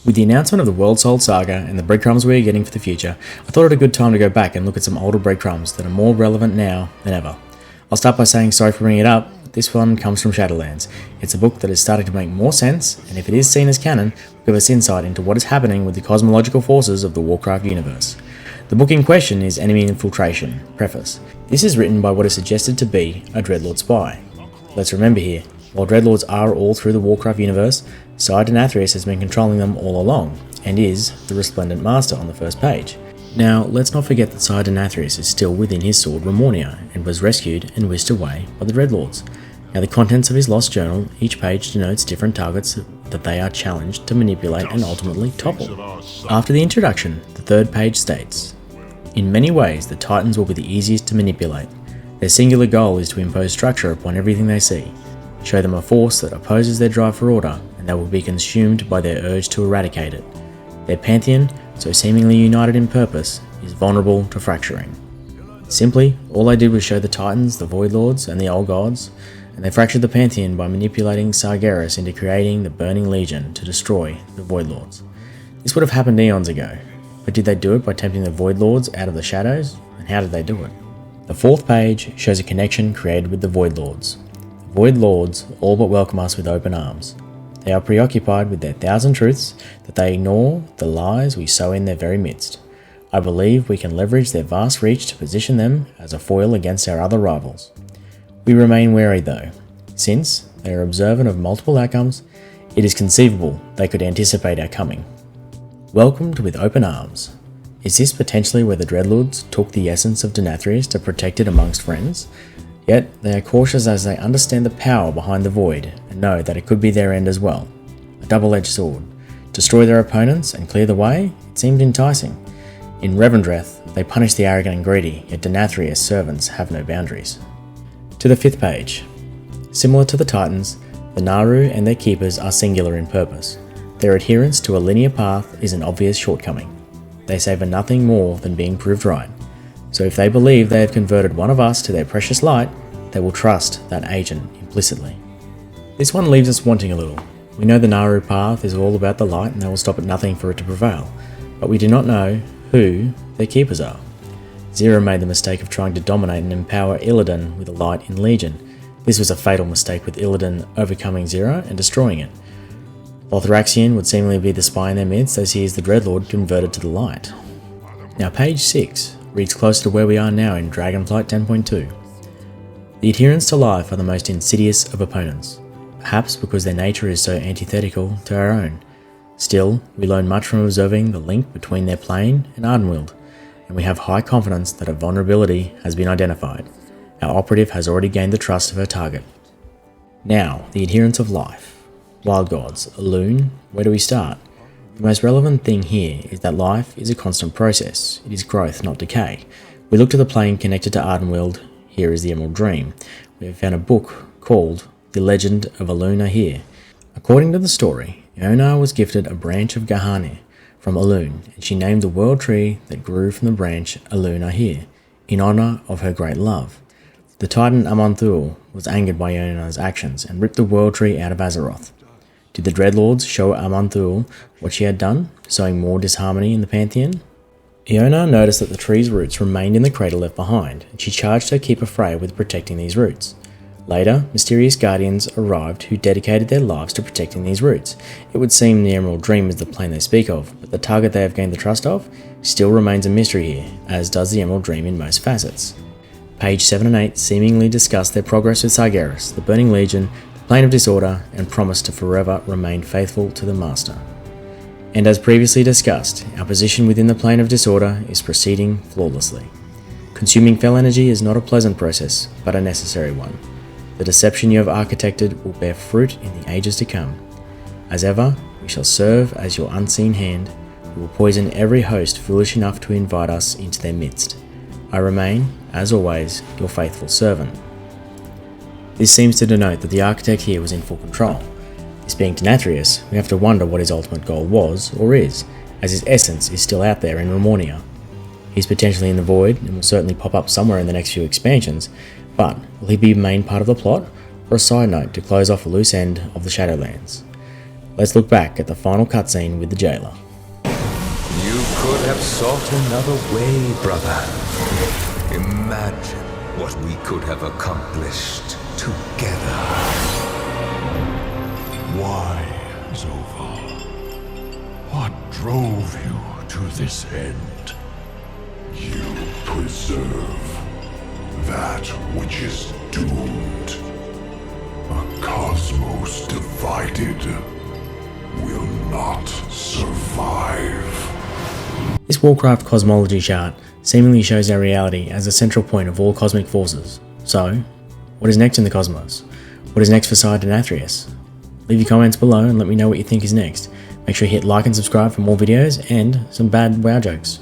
With the announcement of the World Soul Saga and the breadcrumbs we are getting for the future, I thought it a good time to go back and look at some older breadcrumbs that are more relevant now than ever. I'll start by saying sorry for bringing it up, but this one comes from Shadowlands. It's a book that is starting to make more sense, and if it is seen as canon, will give us insight into what is happening with the cosmological forces of the Warcraft universe. The book in question is Enemy Infiltration, Preface. This is written by what is suggested to be a Dreadlord spy. Let's remember here, while Dreadlords are all through the Warcraft universe, Sire Denathrius has been controlling them all along, and is the Resplendent Master on the first page. Now, let's not forget that Sire Denathrius is still within his sword Remornia, and was rescued and whisked away by the Dreadlords. Now, the contents of his lost journal, each page denotes different targets that they are challenged to manipulate and ultimately topple. After the introduction, the third page states, "In many ways, the Titans will be the easiest to manipulate. Their singular goal is to impose structure upon everything they see. Show them a force that opposes their drive for order, and they will be consumed by their urge to eradicate it. Their pantheon, so seemingly united in purpose, is vulnerable to fracturing." Simply, all they did was show the Titans, the Void Lords, and the Old Gods, and they fractured the pantheon by manipulating Sargeras into creating the Burning Legion to destroy the Void Lords. This would have happened eons ago, but did they do it by tempting the Void Lords out of the shadows? And how did they do it? The fourth page shows a connection created with the Void Lords. The Void Lords all but welcome us with open arms. They are preoccupied with their thousand truths that they ignore the lies we sow in their very midst. I believe we can leverage their vast reach to position them as a foil against our other rivals. We remain wary though, since they are observant of multiple outcomes. It is conceivable they could anticipate our coming. Welcomed with open arms. Is this potentially where the Dreadlords took the essence of Denathrius to protect it amongst friends? Yet they are cautious as they understand the power behind the Void and know that it could be their end as well. A double-edged sword. Destroy their opponents and clear the way? It seemed enticing. In Revendreth, they punish the arrogant and greedy, yet Denathrius' servants have no boundaries. To the fifth page. Similar to the Titans, the Naaru and their keepers are singular in purpose. Their adherence to a linear path is an obvious shortcoming. They savour nothing more than being proved right. So if they believe they have converted one of us to their precious light, they will trust that agent implicitly. This one leaves us wanting a little. We know the Naaru path is all about the light and they will stop at nothing for it to prevail, but we do not know who their keepers are. Zero made the mistake of trying to dominate and empower Illidan with a light in Legion. This was a fatal mistake, with Illidan overcoming Zero and destroying it. Lothraxion would seemingly be the spy in their midst, as he is the Dreadlord converted to the light. Now page 6 reads closer to where we are now in Dragonflight 10.2. The adherents to life are the most insidious of opponents, perhaps because their nature is so antithetical to our own. Still, we learn much from observing the link between their plane and Ardenweald, and we have high confidence that a vulnerability has been identified. Our operative has already gained the trust of her target. Now, the adherents of life. Wild Gods, Elune, where do we start? The most relevant thing here is that life is a constant process. It is growth, not decay. We look to the plane connected to Ardenweald. Here is the Emerald Dream. We have found a book called The Legend of Elune here. According to the story, Iona was gifted a branch of Gahane from Elune, and she named the world tree that grew from the branch Elune here, in honour of her great love. The Titan Aman'Thul was angered by Iona's actions and ripped the world tree out of Azeroth. Did the Dreadlords show Aman'Thul what she had done, sowing more disharmony in the Pantheon? Iona noticed that the tree's roots remained in the crater left behind, and she charged her keeper Freya with protecting these roots. Later, mysterious guardians arrived who dedicated their lives to protecting these roots. It would seem the Emerald Dream is the plane they speak of, but the target they have gained the trust of still remains a mystery here, as does the Emerald Dream in most facets. Page 7 and 8 seemingly discuss their progress with Sargeras, the Burning Legion, Plane of Disorder, and promise to forever remain faithful to the Master. And as previously discussed, our position within the Plane of Disorder is proceeding flawlessly. Consuming fel energy is not a pleasant process, but a necessary one. The deception you have architected will bear fruit in the ages to come. As ever, we shall serve as your unseen hand. We will poison every host foolish enough to invite us into their midst. I remain, as always, your faithful servant. This seems to denote that the architect here was in full control. This being Denathrius, we have to wonder what his ultimate goal was, or is, as his essence is still out there in Remornia. He's potentially in the Void, and will certainly pop up somewhere in the next few expansions, but will he be a main part of the plot, or a side note to close off a loose end of the Shadowlands? let's look back at the final cutscene with the jailer. You could have sought another way, brother. Imagine what we could have accomplished together. Why, Zovar? What drove you to this end? You preserve that which is doomed. A cosmos divided will not survive. This Warcraft cosmology chart seemingly shows our reality as a central point of all cosmic forces. So, what is next in the cosmos? What is next for Sire Denathrius? Leave your comments below and let me know what you think is next. Make sure you hit like and subscribe for more videos and some bad WoW jokes.